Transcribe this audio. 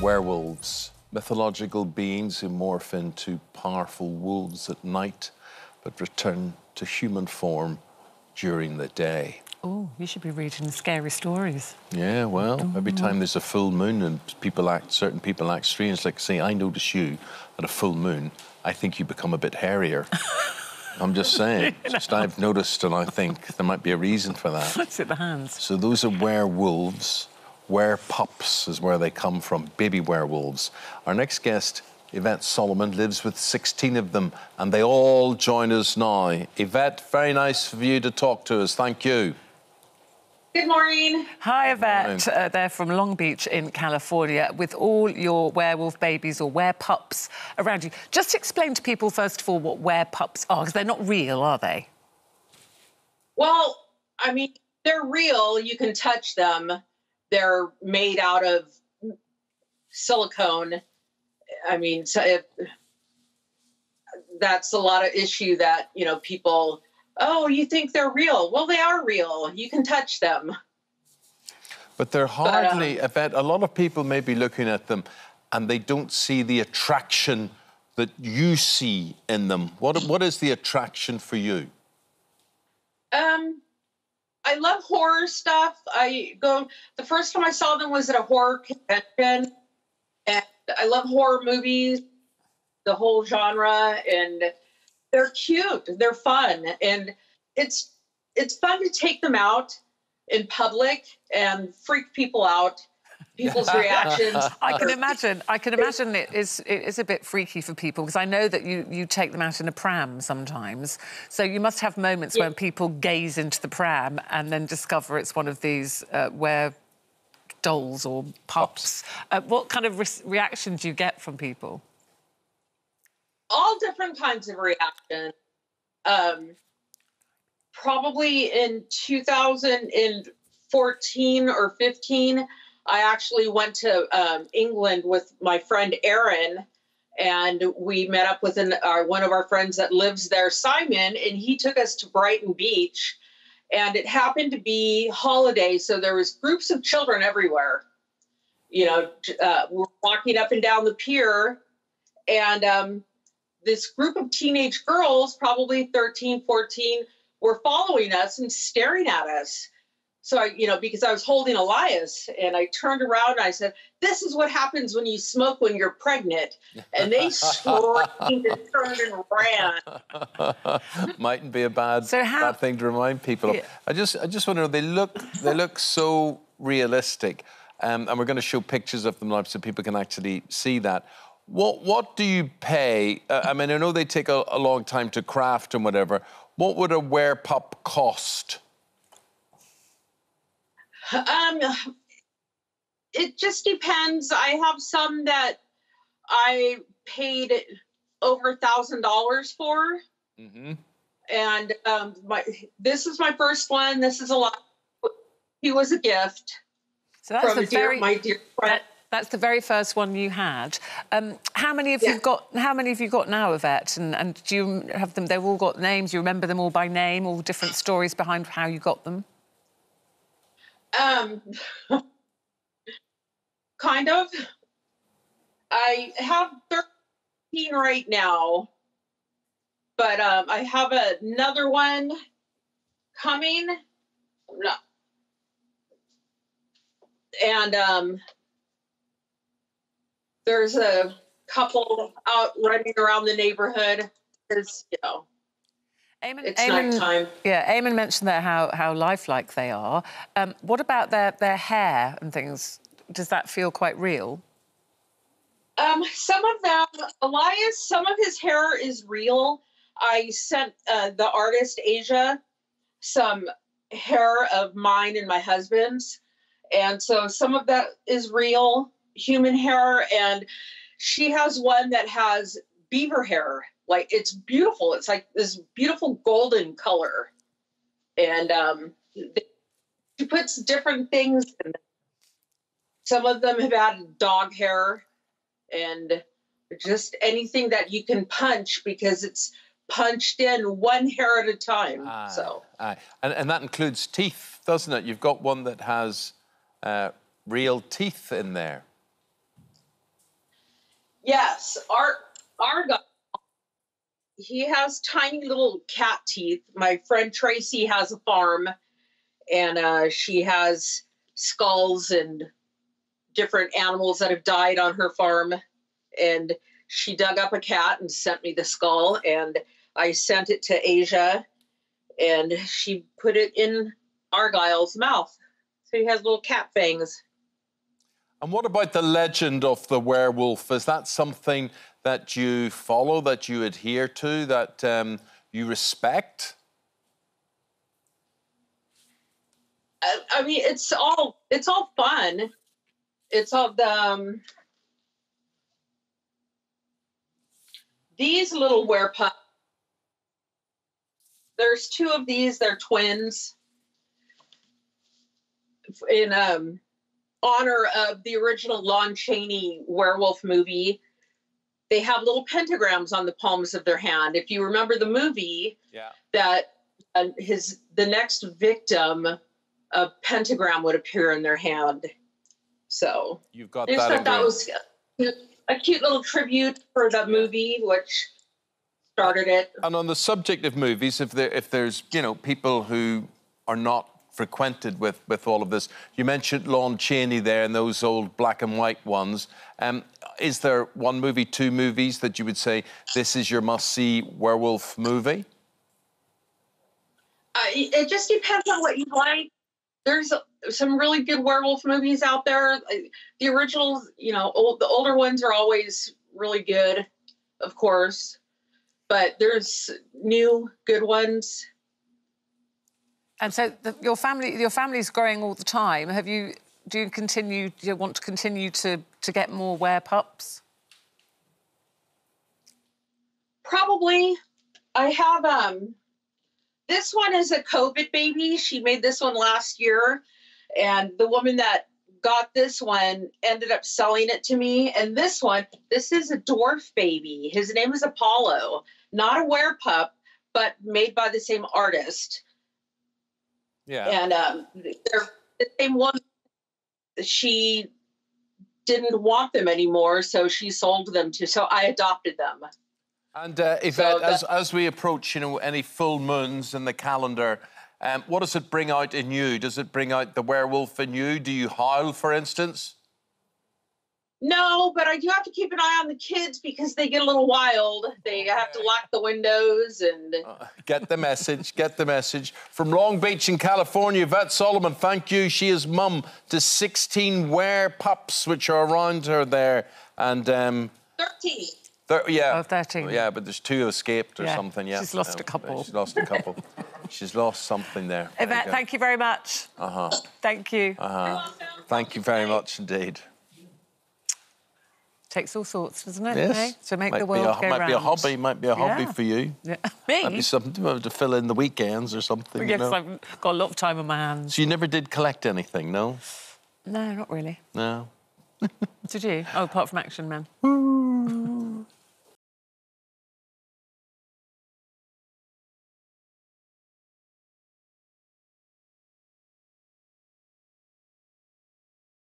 Werewolves, mythological beings who morph into powerful wolves at night, but return to human form during the day. Oh, you should be reading scary stories. Yeah, well, every time there's a full moon and certain people act strange, like say, I notice you at a full moon, I think you become a bit hairier. I'm just saying, just I've noticed, and I think there might be a reason for that. Let's hit the hands. So those are werewolves. WerePups is where they come from, baby werewolves. Our next guest, Yvette Solomon, lives with 16 of them, and they all join us now. Yvette, very nice of you to talk to us. Thank you. Good morning. Hi, Yvette. They're from Long Beach in California with all your werewolf babies or werepups around you. Just explain to people, first of all, what werepups are, because they're not real, are they? Well, I mean, they're real. You can touch them. They're made out of silicone. I mean, so that's a lot of issue that, you know, people... Oh, you think they're real? Well, they are real. You can touch them. But they're hardly, Yvette, a lot of people may be looking at them and they don't see the attraction that you see in them. What is the attraction for you? I love horror stuff. The first time I saw them was at a horror convention, and I love horror movies, the whole genre, and they're cute, they're fun, and it's fun to take them out in public and freak people out. People's reactions. I can imagine it is a bit freaky for people, because I know that you take them out in a pram sometimes. So you must have moments when people gaze into the pram and then discover it's one of these were dolls or pups. What kind of reaction do you get from people? All different kinds of reaction. Probably in 2014 or 15, I actually went to England with my friend Erin, and we met up with one of our friends that lives there, Simon, and he took us to Brighton Beach, and it happened to be holiday, so there was groups of children everywhere. You know, we're walking up and down the pier, and this group of teenage girls, probably 13, 14, were following us and staring at us. So, because I was holding Elias, and I turned around and I said, "This is what happens when you smoke when you're pregnant." And they screamed and turned and ran. Mightn't be a bad thing to remind people of. I just wonder, they look so realistic, and we're going to show pictures of them now so people can actually see that. What do you pay? I mean, I know they take a long time to craft and whatever. What would a werepup cost? It just depends. I have some that I paid over $1,000 for. Mm-hmm. And this is my first one. This is a lot. He was a gift. So that's my dear friend. That's the very first one you had. How many have you got? How many have you got now, Yvette? And do you have them? They've all got names. You remember them all by name? All different stories behind how you got them? Kind of. I have 13 right now, but I have another one coming. And there's a couple out running around the neighborhood. It's, it's nighttime. Yeah, Eamon mentioned there how lifelike they are. What about their hair and things? Does that feel quite real? Some of them, Elias, some of his hair is real. I sent the artist Asia some hair of mine and my husband's, and so some of that is real human hair, and she has one that has beaver hair. Like, it's beautiful. It's like this beautiful golden color. And she puts different things in them. Some of them have had dog hair, and just anything that you can punch, because it's punched in one hair at a time. And that includes teeth, doesn't it? You've got one that has real teeth in there. Yes, our guy, he has tiny little cat teeth. My friend Tracy has a farm, and she has skulls and different animals that have died on her farm. And she dug up a cat and sent me the skull, and I sent it to Asia, and she put it in Argyle's mouth. So he has little cat fangs. And what about the legend of the werewolf? Is that something that you follow, that you adhere to, that you respect? I mean, it's all fun. It's all the these little WerePups. There's two of these. They're twins. In honor of the original Lon Chaney werewolf movie, they have little pentagrams on the palms of their hand. If you remember the movie, yeah, that the next victim, a pentagram would appear in their hand. So you've got I just thought that was a cute little tribute for the movie, which started it. And on the subject of movies, if there's people who are not frequented with all of this, you mentioned Lon Chaney there and those old black and white ones. Is there one movie, two movies that you would say this is your must-see werewolf movie? It just depends on what you like. There's some really good werewolf movies out there. The originals, the older ones are always really good, of course. But there's new good ones. And so your family's growing all the time. Do you want to continue to get more WerePups? Probably. I have this one is a COVID baby. She made this one last year, and the woman that got this one ended up selling it to me. And this is a dwarf baby. His name is Apollo. Not a WerePup, but made by the same artist. Yeah. And they're the same one. She didn't want them anymore, so she sold them so I adopted them. And Yvette, as we approach, any full moons in the calendar, what does it bring out in you? Does it bring out the werewolf in you? Do you howl, for instance? No, but I do have to keep an eye on the kids because they get a little wild. They have to lock the windows and... Get the message, get the message. From Long Beach in California, Yvette Solomon, thank you. She is mum to 16 WerePups, which are around her there. And 13. Yeah. Oh, 13. Yeah, but there's 2 escaped or something, yeah. She's lost a couple. She's lost a couple. She's lost something there. Yvette, thank you very much. Thank you. Thank you very much indeed. Takes all sorts, doesn't it? Yes. Eh? To make the world go round. Might be a hobby for you. Yeah. Me? Might be something to fill in the weekends or something. Yes, I've got a lot of time on my hands. So you never did collect anything, no? No, not really. No. Did you? Oh, apart from Action Man.